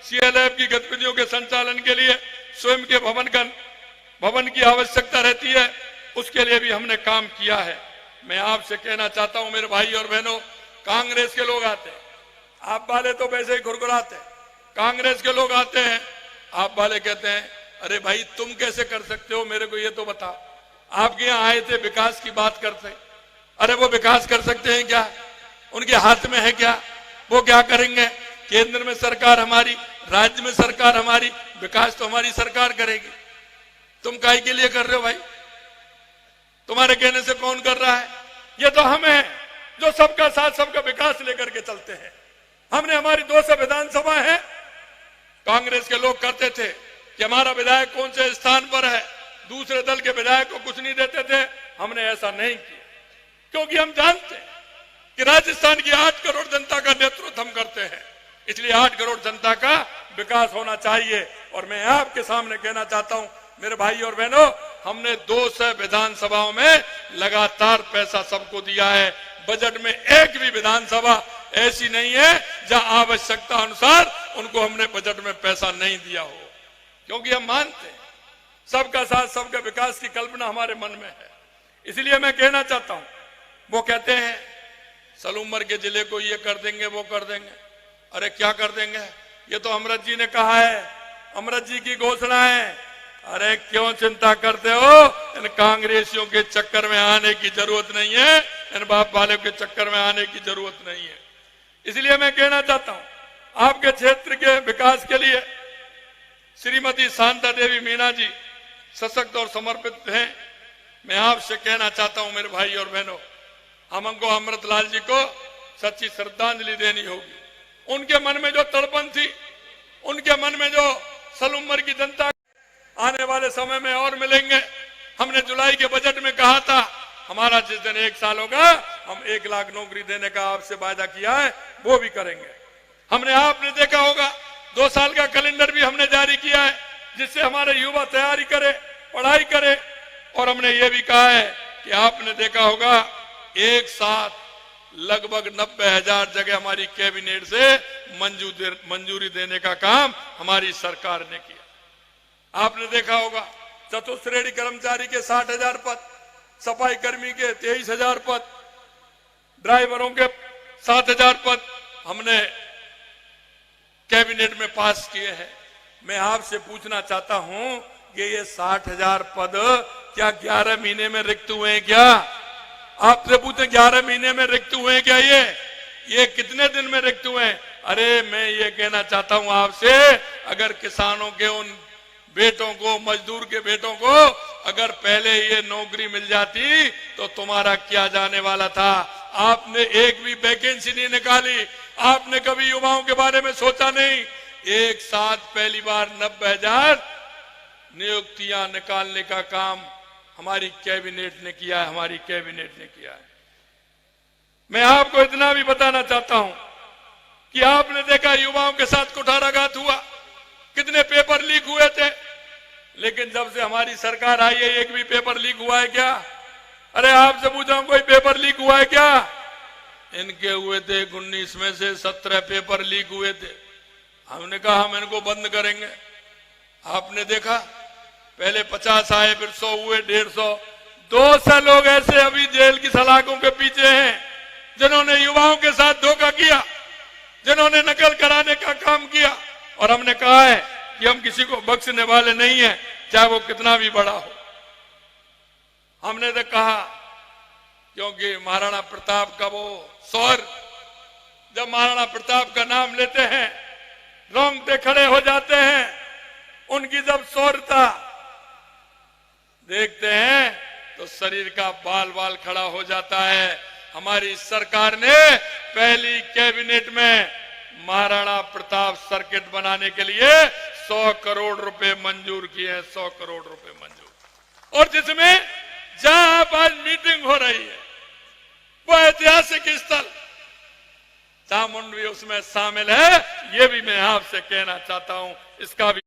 CLF की गतिविधियों के संचालन के लिए स्वयं के भवन की आवश्यकता रहती है, उसके लिए भी हमने काम किया है। मैं आपसे कहना चाहता हूं मेरे भाई और बहनों, कांग्रेस के लोग आते हैं, आप वाले तो वैसे ही घुरघुराते हैं। कांग्रेस के लोग आते हैं, आप वाले कहते हैं अरे भाई तुम कैसे कर सकते हो, मेरे को ये तो बताओ। आपके यहाँ आए थे, विकास की बात करते, अरे वो विकास कर सकते हैं क्या? उनके हाथ में है क्या? वो क्या करेंगे? केंद्र में सरकार हमारी, राज्य में सरकार हमारी, विकास तो हमारी सरकार करेगी। तुम काहे के लिए कर रहे हो भाई? तुम्हारे कहने से कौन कर रहा है? ये तो हम हैं जो सबका साथ सबका विकास लेकर के चलते हैं। हमने हमारी 200 विधानसभा है। कांग्रेस के लोग करते थे कि हमारा विधायक कौन से स्थान पर है, दूसरे दल के विधायक को कुछ नहीं देते थे। हमने ऐसा नहीं किया, क्योंकि हम जानते हैं कि राजस्थान की 8 करोड़ जनता का नेतृत्व हम करते हैं, इसलिए 8 करोड़ जनता का विकास होना चाहिए। और मैं आपके सामने कहना चाहता हूं मेरे भाई और बहनों, हमने 200 विधानसभाओं में लगातार पैसा सबको दिया है। बजट में एक भी विधानसभा ऐसी नहीं है जहां आवश्यकता अनुसार उनको हमने बजट में पैसा नहीं दिया हो, क्योंकि हम मानते हैं सबका साथ सबका विकास की कल्पना हमारे मन में है। इसलिए मैं कहना चाहता हूं, वो कहते हैं सलूमर के जिले को ये कर देंगे, वो कर देंगे। अरे क्या कर देंगे? ये तो अमृत जी ने कहा है, अमृत जी की घोषणा है। अरे क्यों चिंता करते हो? इन कांग्रेसियों के चक्कर में आने की जरूरत नहीं है, इन बाप वाले के चक्कर में आने की जरूरत नहीं है। इसलिए मैं कहना चाहता हूं आपके क्षेत्र के विकास के लिए श्रीमती शांता देवी मीणा जी सशक्त और समर्पित हैं। मैं आपसे कहना चाहता हूं मेरे भाई और बहनों, हमको अमृतलाल जी को सच्ची श्रद्धांजलि देनी होगी। उनके मन में जो तड़पन थी, उनके मन में जो सलूमर की जनता, आने वाले समय में और मिलेंगे। हमने जुलाई के बजट में कहा था हमारा जिस दिन 1 साल होगा हम 1 लाख नौकरी देने का आपसे वादा किया है, वो भी करेंगे। हमने, आपने देखा होगा 2 साल का कैलेंडर भी हमने जारी किया है, जिससे हमारे युवा तैयारी करे, पढ़ाई करे। और हमने ये भी कहा है कि आपने देखा होगा एक साथ लगभग 90,000 जगह हमारी कैबिनेट से मंजूरी देने का काम हमारी सरकार ने किया। आपने देखा होगा चतुर्थ श्रेणी कर्मचारी के 60,000 पद, सफाई कर्मी के 23,000 पद, ड्राइवरों के 7,000 पद हमने कैबिनेट में पास किए हैं। मैं आपसे पूछना चाहता हूं कि ये 60,000 पद क्या 11 महीने में रिक्त हुए हैं क्या? आपसे पूछे 11 महीने में रिक्त हुए हैं क्या? ये कितने दिन में रिक्त हुए हैं? अरे मैं ये कहना चाहता हूं आपसे, अगर किसानों के उन बेटों को, मजदूर के बेटों को अगर पहले ये नौकरी मिल जाती तो तुम्हारा क्या जाने वाला था। आपने एक भी वैकेंसी नहीं निकाली, आपने कभी युवाओं के बारे में सोचा नहीं। एक साथ पहली बार 90,000 नियुक्तियां निकालने का काम हमारी कैबिनेट ने किया है, हमारी कैबिनेट ने किया है। मैं आपको इतना भी बताना चाहता हूं कि आपने देखा युवाओं के साथ कुठाराघात हुआ, कितने पेपर लीक हुए थे, लेकिन जब से हमारी सरकार आई है एक भी पेपर लीक हुआ है क्या? अरे आपसे पूछा कोई पेपर लीक हुआ है क्या? इनके हुए थे 19 में से 17 पेपर लीक हुए थे। हमने कहा हम इनको बंद करेंगे। आपने देखा पहले 50 आए, फिर 100 हुए, 150, 200 लोग ऐसे अभी जेल की सलाखों के पीछे हैं जिन्होंने युवाओं के साथ धोखा किया, जिन्होंने नकल कराने का काम किया। और हमने कहा है कि हम किसी को बख्शने वाले नहीं हैं, चाहे वो कितना भी बड़ा हो। हमने तो कहा, क्योंकि महाराणा प्रताप का वो शौर्य, जब महाराणा प्रताप का नाम लेते हैं रोंगटे खड़े हो जाते हैं। उनकी जब शौर्यता देखते हैं तो शरीर का बाल बाल खड़ा हो जाता है। हमारी सरकार ने पहली कैबिनेट में महाराणा प्रताप सर्किट बनाने के लिए 100 करोड़ रुपए मंजूर किए हैं, 100 करोड़ रुपए मंजूर। और जिसमें जहां आज मीटिंग हो रही है वो ऐतिहासिक स्थल चामुंडी उसमें शामिल है। ये भी मैं आपसे कहना चाहता हूं, इसका भी